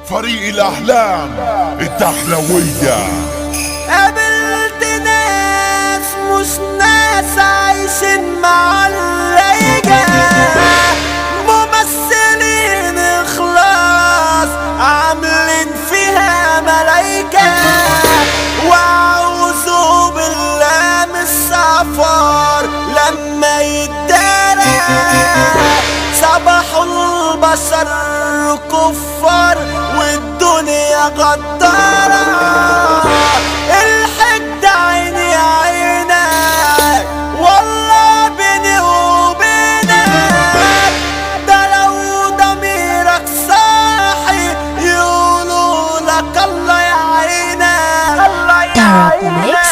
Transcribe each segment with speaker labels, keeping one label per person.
Speaker 1: فريق الأحلام الدخلوية.
Speaker 2: قابلت ناس مش ناس عايشين مع الليجة، ممثلين إخلاص عاملين فيها ملايكة، وأعوذ بالله من السفر لما يتدارى صباح البشر كفار والدنيا غدارة. الحد عيني عينك والله بيني وبينك، ده لو ضميرك صاحي يقولوا لك الله يعينك الله يعينك.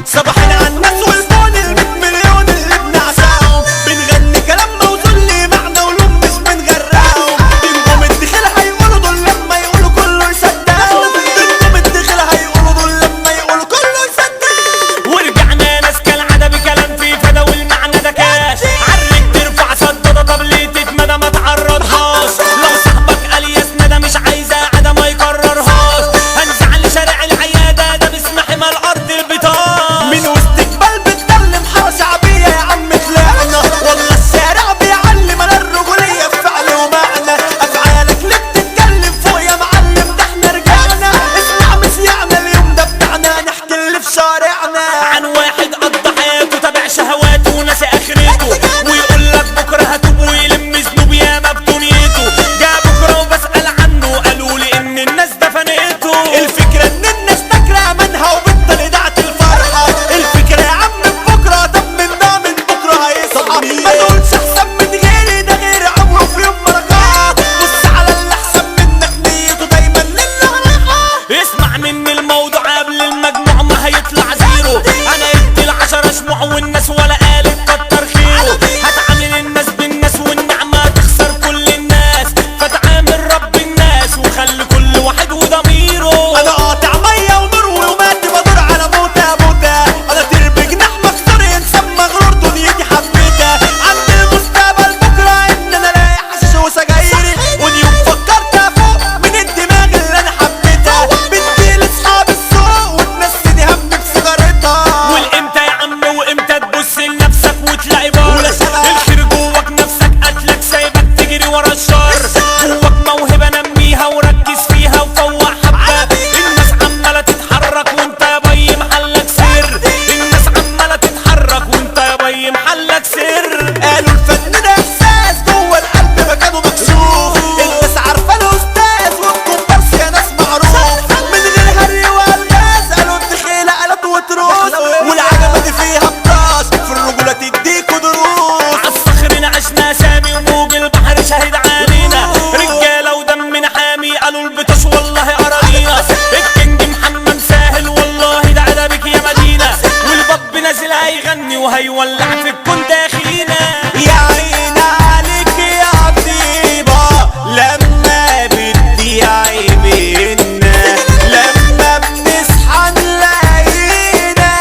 Speaker 2: صباحنا على الناس والفون ال100 مليون اللي بنعشقهم، بنغني كلام موزون ليه معنى ولون مش بنغرقهم. بنقوم الدخيل هيقولوا دول لما يقولوا كله يصدقهم، بنقوم الدخيل هيقولوا دول لما يقولوا كله يصدقهم.
Speaker 3: ورجعنا ناس كالعادة بكلام فيه فدا والمعنى ده كاش، عرك ترفع صدادة طب ليه تتمدى ما تعرضهاش. لو صاحبك قال يا سندة مش عايزة عادة ما يكررهاش، هنزعل شارع العيادة ده باسم حمى الأرض البطاش.
Speaker 2: من وسط جبال بتكلم حارة شعبية يا عم طلعنا، والله الشارع بيعلم على الرجولية بفعل ومعنى. أفعالك اللي بتتكلم فوق يا معلم ده احنا رجعنا، اسمع مسيعنا اليوم ده بتاعنا نحكي اللي في شارعنا.
Speaker 3: عن واحد قضى حياته تابع شهواته وناسي اخرته، ويقول لك بكره هتوب ويلم ذنوب ياما بدنيته. جاء بكره وبسأل عنه قالوا لي ان الناس دفنته.
Speaker 2: الفكرة ان الناس فاكرة منها وبطل إذاعة الفرحة. الفكرة يا عم بكرة طب منا من بكرة هيصحى. ما تقولش أحسن من غيري ده غير عمره في يوم مرقعة. بص على اللي أحسن منك نيته دايما للغرقة.
Speaker 3: اسمع مني الموضوع قبل المجموع ما هيطلع زيرو. انا ادي ال10 شموع والناس ولا قالت كتر خيره. هتعامل الناس بالناس والنعمة تخسر كل الناس، فتعامل رب الناس وخلي كل واحد وضميره.
Speaker 2: أنا قاطع مية ونور وماتي بدور على موتة موتة. أنا طير بجناح مكسور إنسان مغرور دنيتي حبيتها. عند المستقبل بكرة إن أنا الاقي حشيش وسجايري، واليوم فكرت أفوق من الدماغ اللي أنا حبيتها. بدي لأصحاب السوق والناس تدي هم بسيجارتها.
Speaker 3: والامتى يا عم وامتى تبص لنفسك وتلاقي بار الخير جواك نفسك قتلك سايبك تجري ورا الشر. جواك موهبة نميها وركز فيها وفوق حبة. الناس عمالة تتحرك وانت يا بي محلك سر. الناس عمالة تتحرك وانت يا بي محلك سر.
Speaker 2: قالوا الفن ده إحساس جوه القلب مكانه مكشوف. الناس عارفة الأستاذ والكومبارس يا ناس معروف. من غير هري والغاز قالوا الدخيلة قالت وتروس، والعجبة دي فيها بطاش في الرجولة تديكوا دروس.
Speaker 3: عالصخر نعشنا سامي وموج البحر شاهد علينا. رجالة ودمنا حامي قالوا البطش والله أراضينا. الكينج محمد ساهل والله ده عذابك يا مدينة، والباب نازل هيغني وهيولع في الكون داخلينا.
Speaker 2: يا عين عليك يا طيبة لما بدي عيبنا، لما بنصحى نلاقينا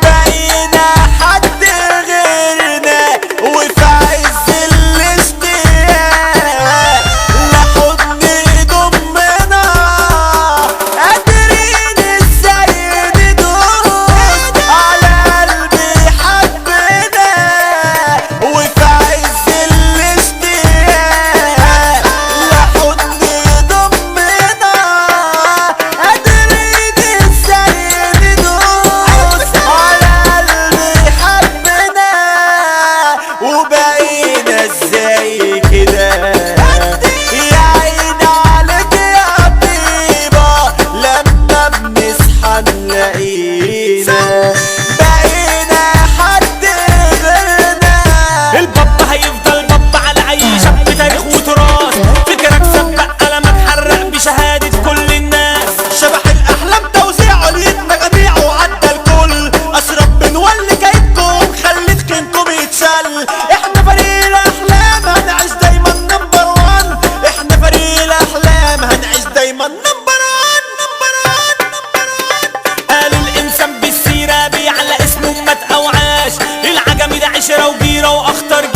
Speaker 2: بقينا حد غيرنا. وفي عز الاشتياق لحضن ضمنا قادرين ازاي ندوس على قلبي حبنا. وفي عز الاشتياق لحضن ضمنا قادرين ازاي ندوس على قلبي حبنا. وبقينا ازاي كده يا عين عليك يا طيبة لما بنصحى نلاقينا بقينا حد غيرنا.
Speaker 3: الباب هيفضل باب على عيشة بتاريخ وتراث. فكرك سبق لما اتحرق بشهادة كل الناس.
Speaker 2: شبح الأحلام توزيعه ليد مجاميع وعدى الكل. أشرب بنولي كيدكم خليت كينكم يتشل. احنا فريق الأحلام هنعيش دايما نمبر وان. احنا فريق الأحلام هنعيش دايما نمبر وان نمبر وان نمبر وان.
Speaker 3: قالوا الإنسان بالسيرة بيعلى اسمه مات أو عاش. العجمي ده عشرة وجيرة وأخطر